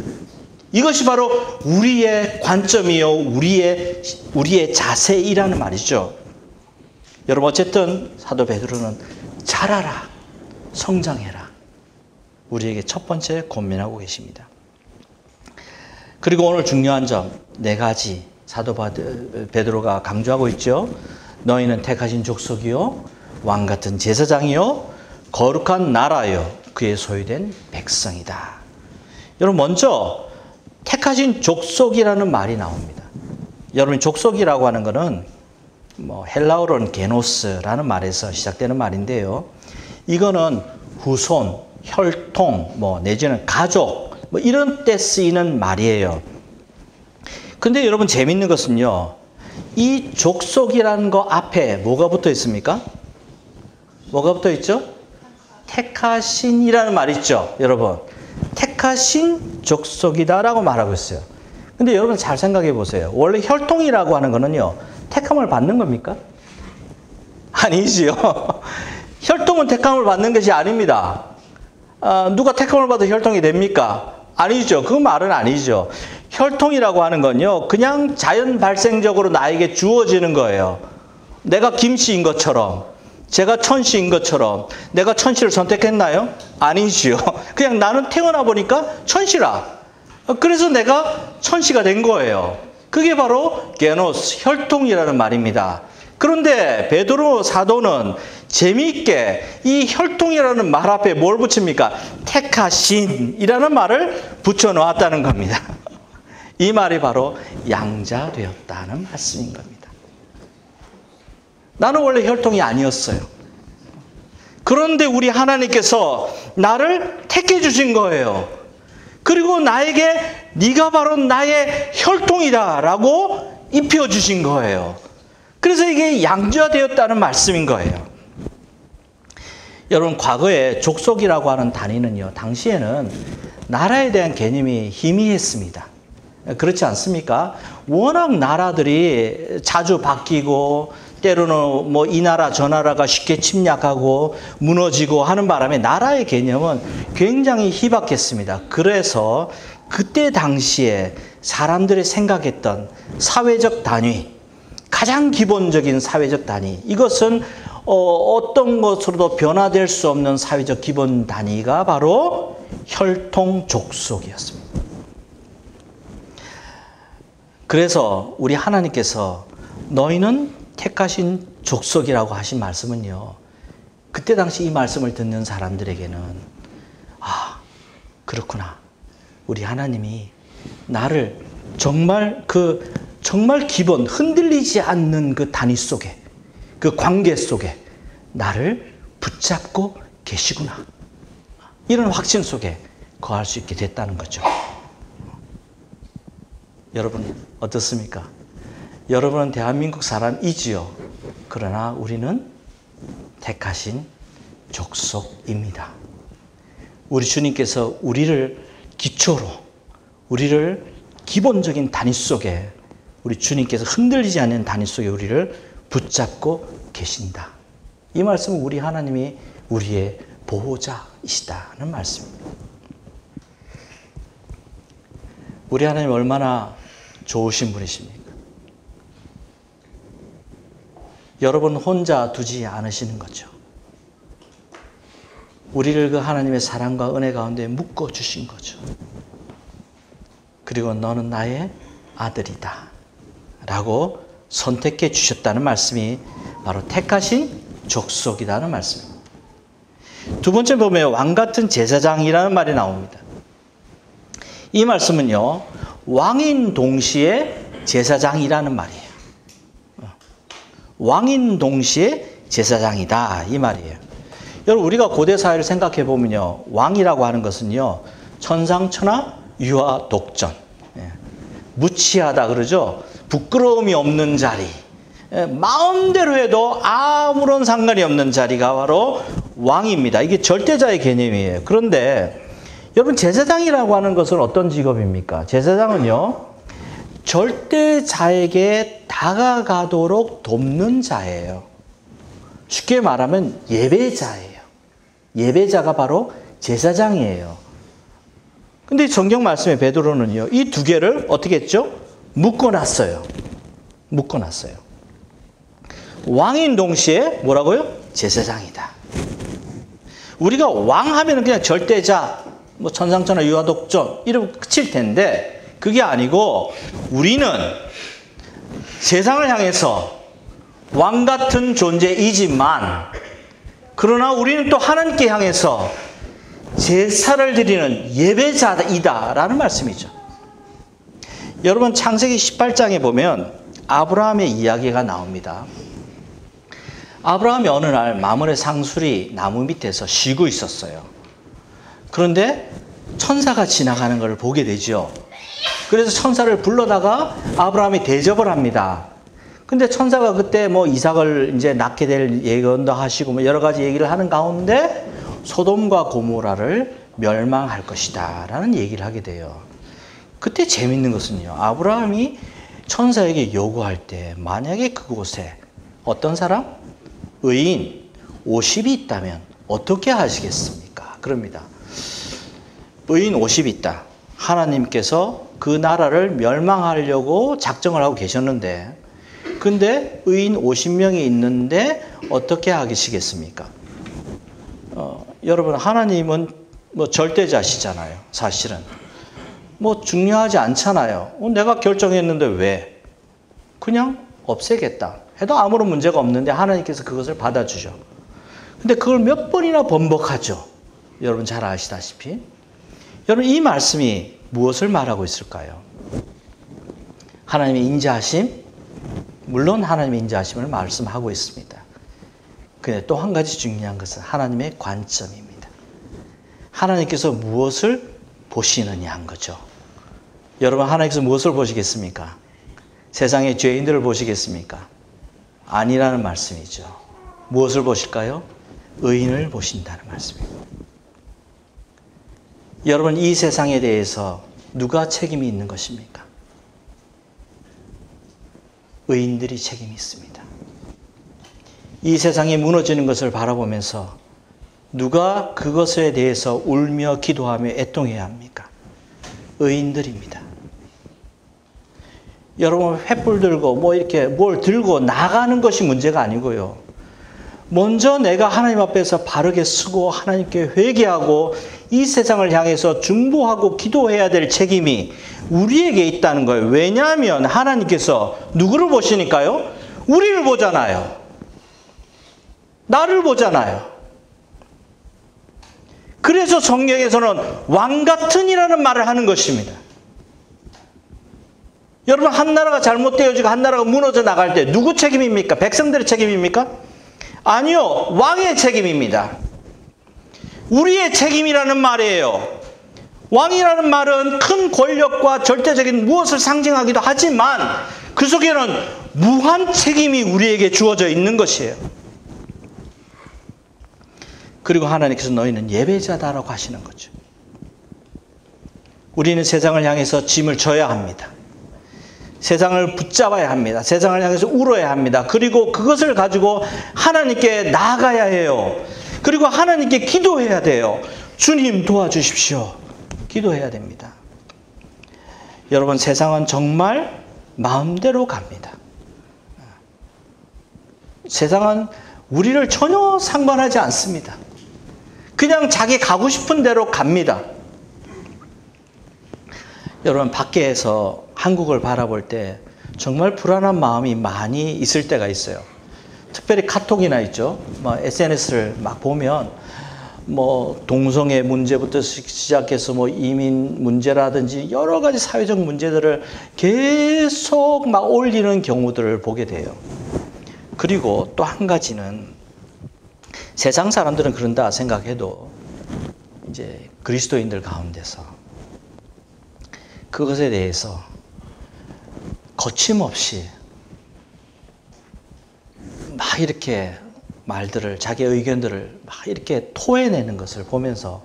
이것이 바로 우리의 관점이요, 우리의 자세이라는 말이죠. 여러분 어쨌든 사도 베드로는 자라라, 성장해라. 우리에게 첫 번째 권면하고 계십니다. 그리고 오늘 중요한 점 4가지 사도 베드로가 강조하고 있죠. 너희는 택하신 족속이요, 왕같은 제사장이요, 거룩한 나라요, 그의 소유된 백성이다. 여러분 먼저 택하신 족속이라는 말이 나옵니다. 여러분 족속이라고 하는 것은 헬라어로는 게노스라는 말에서 시작되는 말인데요. 이거는 후손, 혈통, 내지는 가족 이런 때 쓰이는 말이에요. 근데 여러분 재밌는 것은요. 이 족속이라는 거 앞에 뭐가 붙어 있습니까? 뭐가 붙어 있죠? 택하신이라는 말이 있죠. 여러분. 택하신 족속이다라고 말하고 있어요. 근데 여러분 잘 생각해 보세요. 원래 혈통이라고 하는 거는요. 택함을 받는 겁니까? 아니지요. 혈통은 택함을 받는 것이 아닙니다. 누가 택함을 받아 혈통이 됩니까? 아니죠. 그 말은 아니죠. 혈통이라고 하는 건요. 그냥 자연 발생적으로 나에게 주어지는 거예요. 내가 김씨인 것처럼, 제가 천씨인 것처럼 내가 천씨를 선택했나요? 아니지요. 그냥 나는 태어나 보니까 천씨라. 그래서 내가 천씨가 된 거예요. 그게 바로 게노스, 혈통이라는 말입니다. 그런데 베드로 사도는 재미있게 이 혈통이라는 말 앞에 뭘 붙입니까? 택하신이라는 말을 붙여놓았다는 겁니다. 이 말이 바로 양자되었다는 말씀인 겁니다. 나는 원래 혈통이 아니었어요. 그런데 우리 하나님께서 나를 택해 주신 거예요. 그리고 나에게 네가 바로 나의 혈통이다라고 입혀 주신 거예요. 그래서 이게 양자되었다는 말씀인 거예요. 여러분, 과거에 족속이라고 하는 단위는요, 당시에는 나라에 대한 개념이 희미했습니다. 그렇지 않습니까? 워낙 나라들이 자주 바뀌고 때로는 뭐 이 나라 저 나라가 쉽게 침략하고 무너지고 하는 바람에 나라의 개념은 굉장히 희박했습니다. 그래서 그때 당시에 사람들이 생각했던 사회적 단위, 가장 기본적인 사회적 단위, 이것은 어떤 것으로도 변화될 수 없는 사회적 기본 단위가 바로 혈통 족속이었습니다. 그래서 우리 하나님께서 너희는 택하신 족속이라고 하신 말씀은요, 그때 당시 이 말씀을 듣는 사람들에게는 아, 그렇구나. 우리 하나님이 나를 정말 기본, 흔들리지 않는 그 단위 속에, 그 관계 속에 나를 붙잡고 계시구나. 이런 확신 속에 거할 수 있게 됐다는 거죠. 여러분 어떻습니까? 여러분은 대한민국 사람이지요. 그러나 우리는 택하신 족속입니다. 우리 주님께서 우리를 기초로, 우리를 기본적인 단위 속에, 우리 주님께서 흔들리지 않는 단위 속에 우리를 붙잡고 계신다. 이 말씀은 우리 하나님이 우리의 보호자이시다는 말씀입니다. 우리 하나님 얼마나 좋으신 분이십니까? 여러분 혼자 두지 않으시는 거죠. 우리를 그 하나님의 사랑과 은혜 가운데 묶어주신 거죠. 그리고 너는 나의 아들이다 라고 선택해 주셨다는 말씀이 바로 택하신 족속이라는 말씀입니다. 두 번째 보면 왕같은 제사장이라는 말이 나옵니다. 이 말씀은요, 왕인 동시에 제사장이라는 말이에요. 왕인 동시에 제사장이다, 이 말이에요. 여러분, 우리가 고대 사회를 생각해 보면요, 왕이라고 하는 것은요, 천상천하 유아 독전, 무치하다 그러죠. 부끄러움이 없는 자리, 마음대로 해도 아무런 상관이 없는 자리가 바로 왕입니다. 이게 절대자의 개념이에요. 그런데 여러분, 제사장이라고 하는 것은 어떤 직업입니까? 제사장은요, 절대자에게 다가가도록 돕는 자예요. 쉽게 말하면 예배자예요. 예배자가 바로 제사장이에요. 근데 성경 말씀에 베드로는요, 이 두 개를 어떻게 했죠? 묶어놨어요. 묶어놨어요. 왕인 동시에 뭐라고요? 제사장이다. 우리가 왕 하면 그냥 절대자, 뭐 천상천하 유아독존 이러면 끝일 텐데, 그게 아니고 우리는 세상을 향해서 왕 같은 존재이지만, 그러나 우리는 또 하나님께 향해서 제사를 드리는 예배자이다라는 말씀이죠. 여러분, 창세기 18장에 보면 아브라함의 이야기가 나옵니다. 아브라함이 어느 날 마므레 상수리 나무 밑에서 쉬고 있었어요. 그런데 천사가 지나가는 걸 보게 되죠. 그래서 천사를 불러다가 아브라함이 대접을 합니다. 근데 천사가 그때 뭐 이삭을 이제 낳게 될 예언도 하시고 뭐 여러 가지 얘기를 하는 가운데 소돔과 고모라를 멸망할 것이다 라는 얘기를 하게 돼요. 그때 재밌는 것은요, 아브라함이 천사에게 요구할 때 만약에 그곳에 어떤 사람? 의인 50이 있다면 어떻게 하시겠습니까? 그럽니다. 의인 50이 있다. 하나님께서 그 나라를 멸망하려고 작정을 하고 계셨는데, 근데 의인 50명이 있는데 어떻게 하시겠습니까? 여러분, 하나님은 뭐 절대자시잖아요. 사실은 뭐 중요하지 않잖아요. 내가 결정했는데 왜? 그냥 없애겠다 해도 아무런 문제가 없는데 하나님께서 그것을 받아주죠. 근데 그걸 몇 번이나 번복하죠. 여러분 잘 아시다시피. 여러분, 이 말씀이 무엇을 말하고 있을까요? 하나님의 인자하심, 물론 하나님의 인자하심을 말씀하고 있습니다. 근데 또 한 가지 중요한 것은 하나님의 관점입니다. 하나님께서 무엇을 보시느냐 한 거죠. 여러분, 하나님께서 무엇을 보시겠습니까? 세상의 죄인들을 보시겠습니까? 아니라는 말씀이죠. 무엇을 보실까요? 의인을 보신다는 말씀입니다. 여러분, 이 세상에 대해서 누가 책임이 있는 것입니까? 의인들이 책임이 있습니다. 이 세상이 무너지는 것을 바라보면서 누가 그것에 대해서 울며 기도하며 애통해야 합니까? 의인들입니다. 여러분, 횃불 들고 이렇게 뭘 들고 나가는 것이 문제가 아니고요. 먼저 내가 하나님 앞에서 바르게 서고 하나님께 회개하고 이 세상을 향해서 중보하고 기도해야 될 책임이 우리에게 있다는 거예요. 왜냐하면 하나님께서 누구를 보시니까요? 우리를 보잖아요. 나를 보잖아요. 그래서 성경에서는 왕같은이라는 말을 하는 것입니다. 여러분, 한 나라가 잘못되어지고 한 나라가 무너져 나갈 때 누구 책임입니까? 백성들의 책임입니까? 아니요. 왕의 책임입니다. 우리의 책임이라는 말이에요. 왕이라는 말은 큰 권력과 절대적인 무엇을 상징하기도 하지만 그 속에는 무한 책임이 우리에게 주어져 있는 것이에요. 그리고 하나님께서 너희는 예배자다라고 하시는 거죠. 우리는 세상을 향해서 짐을 져야 합니다. 세상을 붙잡아야 합니다. 세상을 향해서 울어야 합니다. 그리고 그것을 가지고 하나님께 나아가야 해요. 그리고 하나님께 기도해야 돼요. 주님 도와주십시오. 기도해야 됩니다. 여러분, 세상은 정말 마음대로 갑니다. 세상은 우리를 전혀 상관하지 않습니다. 그냥 자기 가고 싶은 대로 갑니다. 여러분, 밖에서 한국을 바라볼 때 정말 불안한 마음이 많이 있을 때가 있어요. 특별히 카톡이나 있죠. SNS를 막 보면 동성애 문제부터 시작해서 이민 문제라든지 여러 가지 사회적 문제들을 계속 막 올리는 경우들을 보게 돼요. 그리고 또 한 가지는 세상 사람들은 그런다 생각해도 이제 그리스도인들 가운데서 그것에 대해서 거침없이 막 이렇게 말들을, 자기의 의견들을 막 이렇게 토해내는 것을 보면서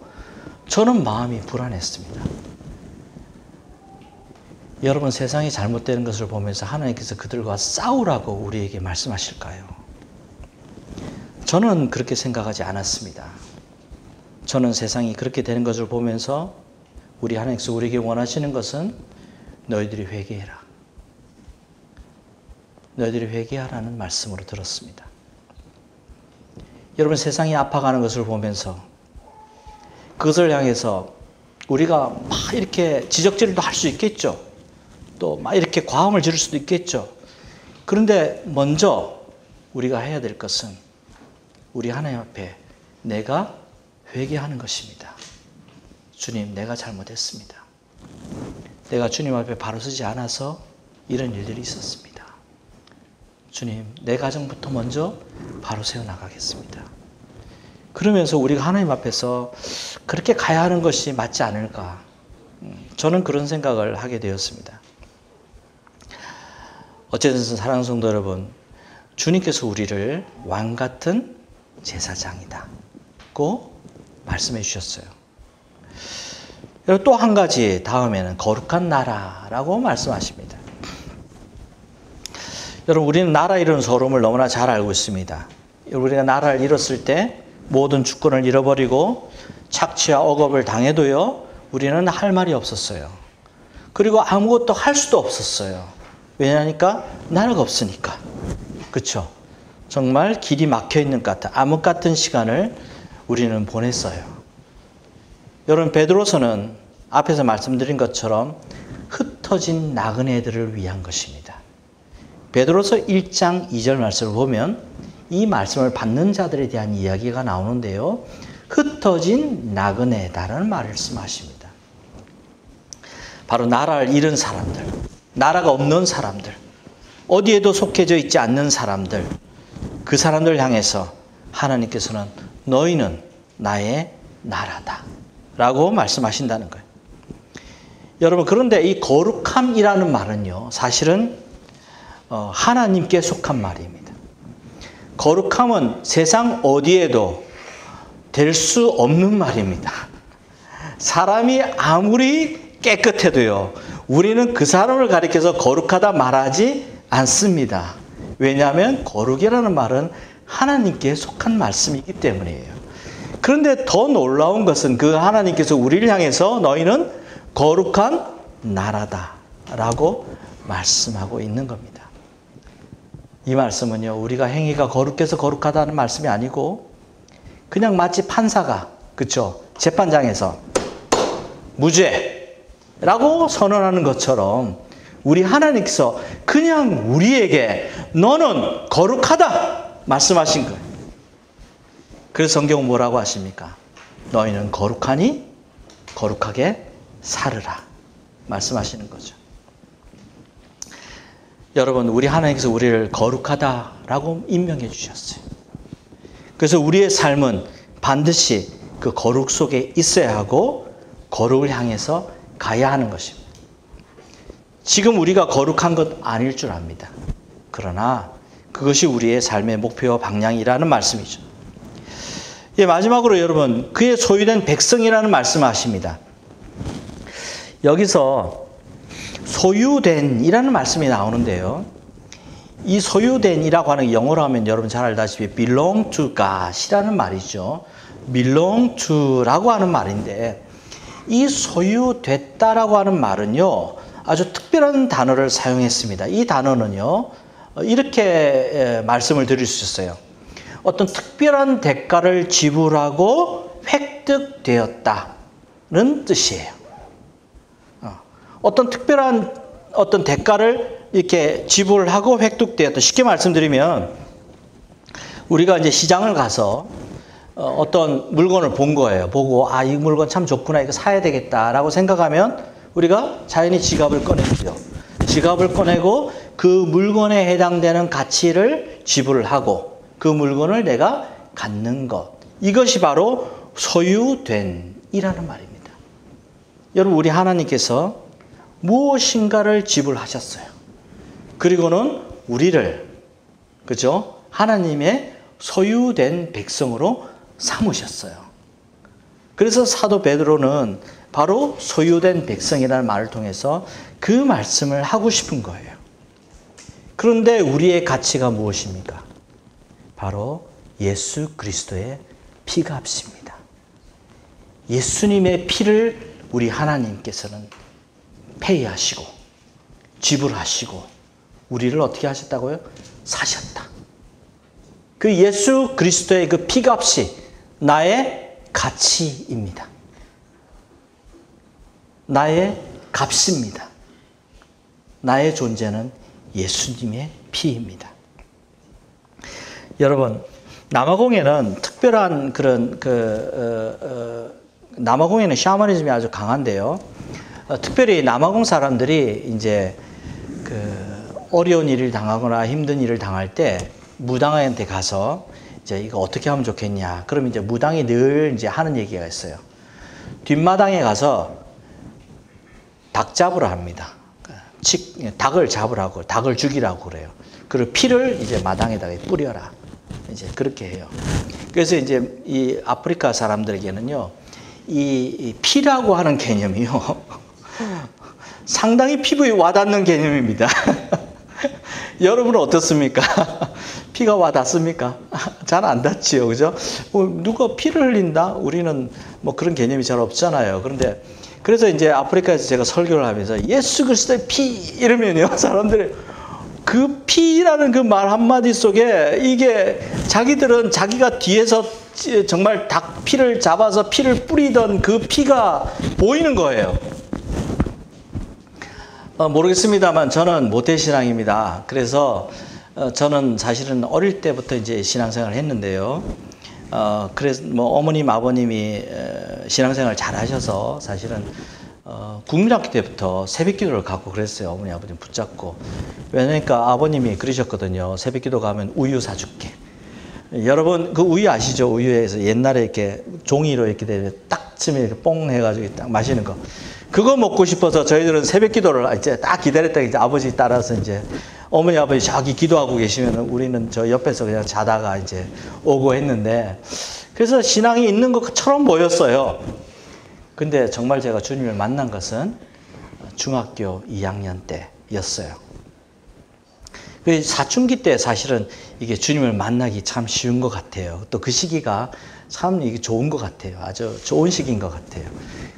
저는 마음이 불안했습니다. 여러분, 세상이 잘못되는 것을 보면서 하나님께서 그들과 싸우라고 우리에게 말씀하실까요? 저는 그렇게 생각하지 않았습니다. 저는 세상이 그렇게 되는 것을 보면서 우리 하나님께서 우리에게 원하시는 것은 너희들이 회개해라. 너희들이 회개하라는 말씀으로 들었습니다. 여러분, 세상이 아파가는 것을 보면서 그것을 향해서 우리가 막 이렇게 지적질도 할 수 있겠죠. 또 막 이렇게 과음을 지를 수도 있겠죠. 그런데 먼저 우리가 해야 될 것은 우리 하나님 앞에 내가 회개하는 것입니다. 주님, 내가 잘못했습니다. 내가 주님 앞에 바로 서지 않아서 이런 일들이 있었습니다. 주님, 내 가정부터 먼저 바로 세워나가겠습니다. 그러면서 우리가 하나님 앞에서 그렇게 가야 하는 것이 맞지 않을까. 저는 그런 생각을 하게 되었습니다. 어쨌든 사랑하는 성도 여러분, 주님께서 우리를 왕같은 제사장이다고 말씀해 주셨어요. 또 한 가지 다음에는 거룩한 나라라고 말씀하십니다. 여러분, 우리는 나라 이루는 서름을 너무나 잘 알고 있습니다. 우리가 나라를 잃었을 때 모든 주권을 잃어버리고 착취와 억압을 당해도요, 우리는 할 말이 없었어요. 그리고 아무것도 할 수도 없었어요. 왜냐니까 나라가 없으니까. 그렇죠? 정말 길이 막혀 있는 것 같아. 암흑 같은 시간을 우리는 보냈어요. 여러분, 베드로서는 앞에서 말씀드린 것처럼 흩어진 나그네들을 위한 것입니다. 베드로서 1장 2절 말씀을 보면 이 말씀을 받는 자들에 대한 이야기가 나오는데요. 흩어진 나그네다라는 말을 말씀하십니다. 바로 나라를 잃은 사람들, 나라가 없는 사람들, 어디에도 속해져 있지 않는 사람들, 그 사람들 향해서 하나님께서는 너희는 나의 나라다 라고 말씀하신다는 거예요. 여러분, 그런데 이 거룩함이라는 말은요, 사실은 하나님께 속한 말입니다. 거룩함은 세상 어디에도 될 수 없는 말입니다. 사람이 아무리 깨끗해도요, 우리는 그 사람을 가리켜서 거룩하다 말하지 않습니다. 왜냐하면 거룩이라는 말은 하나님께 속한 말씀이기 때문이에요. 그런데 더 놀라운 것은 그 하나님께서 우리를 향해서 너희는 거룩한 나라다 라고 말씀하고 있는 겁니다. 이 말씀은요, 우리가 행위가 거룩해서 거룩하다는 말씀이 아니고 그냥 마치 판사가, 그쵸? 재판장에서 무죄라고 선언하는 것처럼 우리 하나님께서 그냥 우리에게 너는 거룩하다 말씀하신 거예요. 그래서 성경은 뭐라고 하십니까? 너희는 거룩하니 거룩하게 살으라 말씀하시는 거죠. 여러분, 우리 하나님께서 우리를 거룩하다라고 임명해 주셨어요. 그래서 우리의 삶은 반드시 그 거룩 속에 있어야 하고 거룩을 향해서 가야 하는 것입니다. 지금 우리가 거룩한 것 아닐 줄 압니다. 그러나 그것이 우리의 삶의 목표와 방향이라는 말씀이죠. 예, 마지막으로 여러분, 그의 소유된 백성이라는 말씀하십니다. 여기서 소유된이라는 말씀이 나오는데요. 이 소유된이라고 하는 영어로 하면 여러분 잘 알다시피 belong to God이라는 말이죠. belong to라고 하는 말인데, 이 소유됐다라고 하는 말은요, 아주 특별한 단어를 사용했습니다. 이 단어는요, 이렇게 말씀을 드릴 수 있어요. 어떤 특별한 대가를 지불하고 획득되었다는 뜻이에요. 어떤 특별한 어떤 대가를 이렇게 지불하고 획득되었다. 쉽게 말씀드리면, 우리가 이제 시장을 가서 어떤 물건을 본 거예요. 보고, 아, 이 물건 참 좋구나, 이거 사야 되겠다라고 생각하면 우리가 자연히 지갑을 꺼내죠. 지갑을 꺼내고 그 물건에 해당되는 가치를 지불을 하고 그 물건을 내가 갖는 것. 이것이 바로 소유된이라는 말입니다. 여러분, 우리 하나님께서 무엇인가를 지불하셨어요. 그리고는 우리를, 그죠? 하나님의 소유된 백성으로 삼으셨어요. 그래서 사도 베드로는 바로 소유된 백성이라는 말을 통해서 그 말씀을 하고 싶은 거예요. 그런데 우리의 가치가 무엇입니까? 바로 예수 그리스도의 피값입니다. 예수님의 피를 우리 하나님께서는 페이하시고 지불하시고 우리를 어떻게 하셨다고요? 사셨다. 그 예수 그리스도의 그 피값이 나의 가치입니다. 나의 값입니다. 나의 존재는 예수님의 피입니다. 여러분, 남아공에는 특별한 그런 남아공에는 샤머니즘이 아주 강한데요. 특별히 남아공 사람들이 이제 어려운 일을 당하거나 힘든 일을 당할 때 무당한테 가서 이제 이거 어떻게 하면 좋겠냐. 그럼 이제 무당이 늘 이제 하는 얘기가 있어요. 뒷마당에 가서 닭 잡으라 합니다. 닭을 잡으라고, 닭을 죽이라고 그래요. 그리고 피를 이제 마당에다가 뿌려라. 이제 그렇게 해요. 그래서 이제 이 아프리카 사람들에게는요, 이 피라고 하는 개념이요, 상당히 피부에 와닿는 개념입니다. 여러분은 어떻습니까? 피가 와닿습니까? 잘 안 닿지요, 그죠? 누가 피를 흘린다? 우리는 뭐 그런 개념이 잘 없잖아요. 그런데 그래서 이제 아프리카에서 제가 설교를 하면서 예수 그리스도의 피 이러면요, 사람들이 그 피라는 그 말 한마디 속에 이게 자기들은 자기가 뒤에서 정말 닭 피를 잡아서 피를 뿌리던 그 피가 보이는 거예요. 모르겠습니다만 저는 모태신앙입니다. 그래서 저는 사실은 어릴 때부터 이제 신앙생활을 했는데요. 그래서 뭐 어머님, 아버님이 신앙생활을 잘 하셔서 사실은 국민학교 때부터 새벽 기도를 가고 그랬어요. 어머니 아버님 붙잡고. 왜냐니까 아버님이 그러셨거든요. 새벽 기도 가면 우유 사줄게. 여러분 그 우유 아시죠? 우유에서 옛날에 이렇게 종이로 이렇게 되면 딱 치면 이렇게 뽕 해가지고 딱 마시는 거. 그거 먹고 싶어서 저희들은 새벽 기도를 이제 딱 기다렸다가 이제 아버지 따라서 이제 어머니 아버지 저기 기도하고 계시면 우리는 저 옆에서 그냥 자다가 이제 오고 했는데, 그래서 신앙이 있는 것처럼 보였어요. 근데 정말 제가 주님을 만난 것은 중학교 2학년 때였어요. 그 사춘기 때 사실은 이게 주님을 만나기 참 쉬운 것 같아요. 또 그 시기가 참 이게 좋은 것 같아요. 아주 좋은 시기인 것 같아요.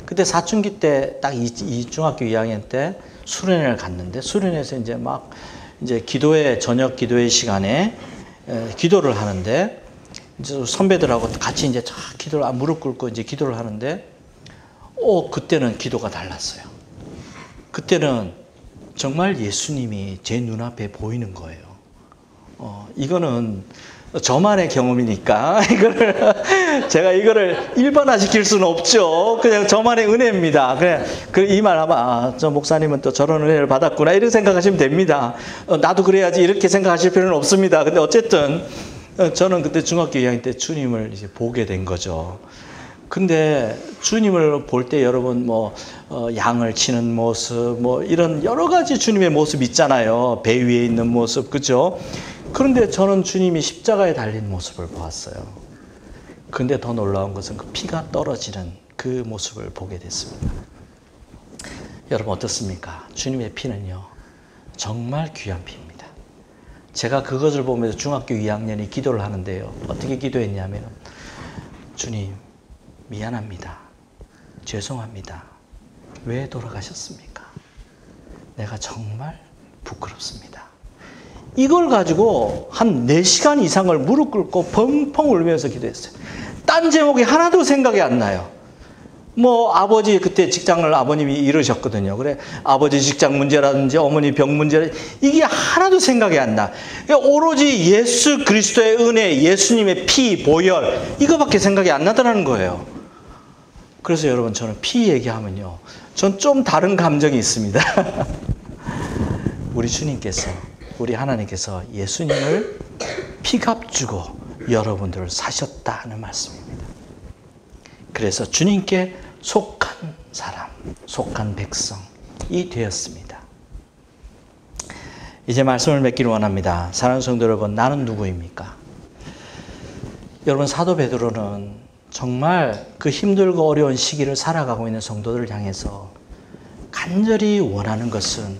그때 사춘기 때 딱 이 중학교 2학년 때 수련회를 갔는데, 수련회에서 이제 막 이제 저녁 기도회 시간에 기도를 하는데, 이제 선배들하고 같이 이제 기도를 무릎 꿇고 이제 기도를 하는데, 그때는 기도가 달랐어요. 그때는 정말 예수님이 제 눈앞에 보이는 거예요. 이거는 저만의 경험이니까 제가 이거를 일반화시킬 수는 없죠. 그냥 저만의 은혜입니다. 그냥 이 말 하면 저 목사님은 또 저런 은혜를 받았구나 이렇게 생각하시면 됩니다. 나도 그래야지 이렇게 생각하실 필요는 없습니다. 근데 어쨌든 저는 그때 중학교 2학년 때 주님을 이제 보게 된 거죠. 근데 주님을 볼 때 여러분 양을 치는 모습 이런 여러 가지 주님의 모습 있잖아요. 배 위에 있는 모습, 그죠? 그런데 저는 주님이 십자가에 달린 모습을 보았어요. 근데 더 놀라운 것은 그 피가 떨어지는 그 모습을 보게 됐습니다. 여러분 어떻습니까? 주님의 피는요 정말 귀한 피입니다. 제가 그것을 보면서 중학교 2학년이 기도를 하는데요, 어떻게 기도했냐면, 주님 미안합니다. 죄송합니다. 왜 돌아가셨습니까? 내가 정말 부끄럽습니다. 이걸 가지고 한 4시간 이상을 무릎 꿇고 펑펑 울면서 기도했어요. 딴 제목이 하나도 생각이 안 나요. 아버지 그때 직장을 아버님이 잃으셨거든요. 그래 아버지 직장 문제라든지 어머니 병 문제, 이게 하나도 생각이 안 나. 오로지 예수 그리스도의 은혜, 예수님의 피, 보혈, 이거밖에 생각이 안 나더라는 거예요. 그래서 여러분 저는 피 얘기하면요, 전 좀 다른 감정이 있습니다. 우리 주님께서, 우리 하나님께서 예수님을 피값 주고 여러분들을 사셨다는 말씀입니다. 그래서 주님께 속한 사람, 속한 백성이 되었습니다. 이제 말씀을 맺기를 원합니다. 사랑하는 성도 여러분, 나는 누구입니까? 여러분 사도 베드로는 정말 그 힘들고 어려운 시기를 살아가고 있는 성도들을 향해서 간절히 원하는 것은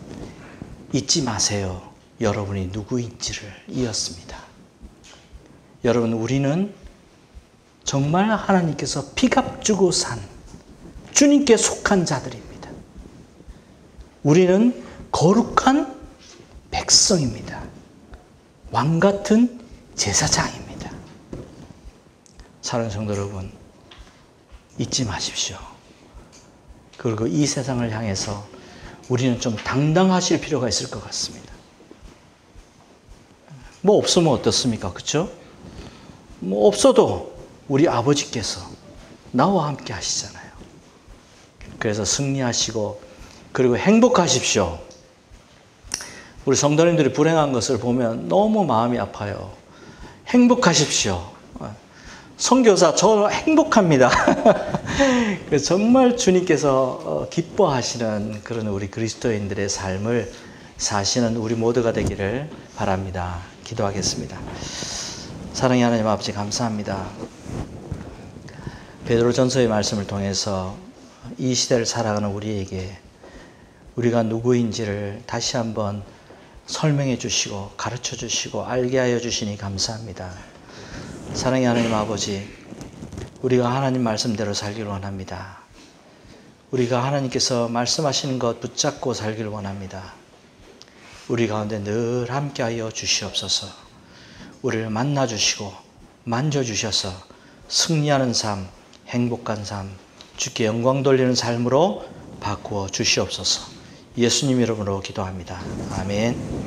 잊지 마세요. 여러분이 누구인지를 이었습니다. 여러분 우리는 정말 하나님께서 피값 주고 산 주님께 속한 자들입니다. 우리는 거룩한 백성입니다. 왕 같은 제사장입니다. 사랑하는 성도 여러분, 잊지 마십시오. 그리고 이 세상을 향해서 우리는 좀 당당하실 필요가 있을 것 같습니다. 없으면 어떻습니까? 그렇죠? 없어도 우리 아버지께서 나와 함께 하시잖아요. 그래서 승리하시고 그리고 행복하십시오. 우리 성도님들이 불행한 것을 보면 너무 마음이 아파요. 행복하십시오. 선교사 저 행복합니다. 정말 주님께서 기뻐하시는 그런 우리 그리스도인들의 삶을 사시는 우리 모두가 되기를 바랍니다. 기도하겠습니다. 사랑의 하나님 아버지 감사합니다. 베드로전서의 말씀을 통해서 이 시대를 살아가는 우리에게 우리가 누구인지를 다시 한번 설명해 주시고 가르쳐 주시고 알게 하여 주시니 감사합니다. 사랑의 하나님 아버지, 우리가 하나님 말씀대로 살기를 원합니다. 우리가 하나님께서 말씀하시는 것 붙잡고 살기를 원합니다. 우리 가운데 늘 함께하여 주시옵소서. 우리를 만나주시고 만져주셔서 승리하는 삶, 행복한 삶, 주께 영광 돌리는 삶으로 바꾸어 주시옵소서. 예수님 이름으로 기도합니다. 아멘.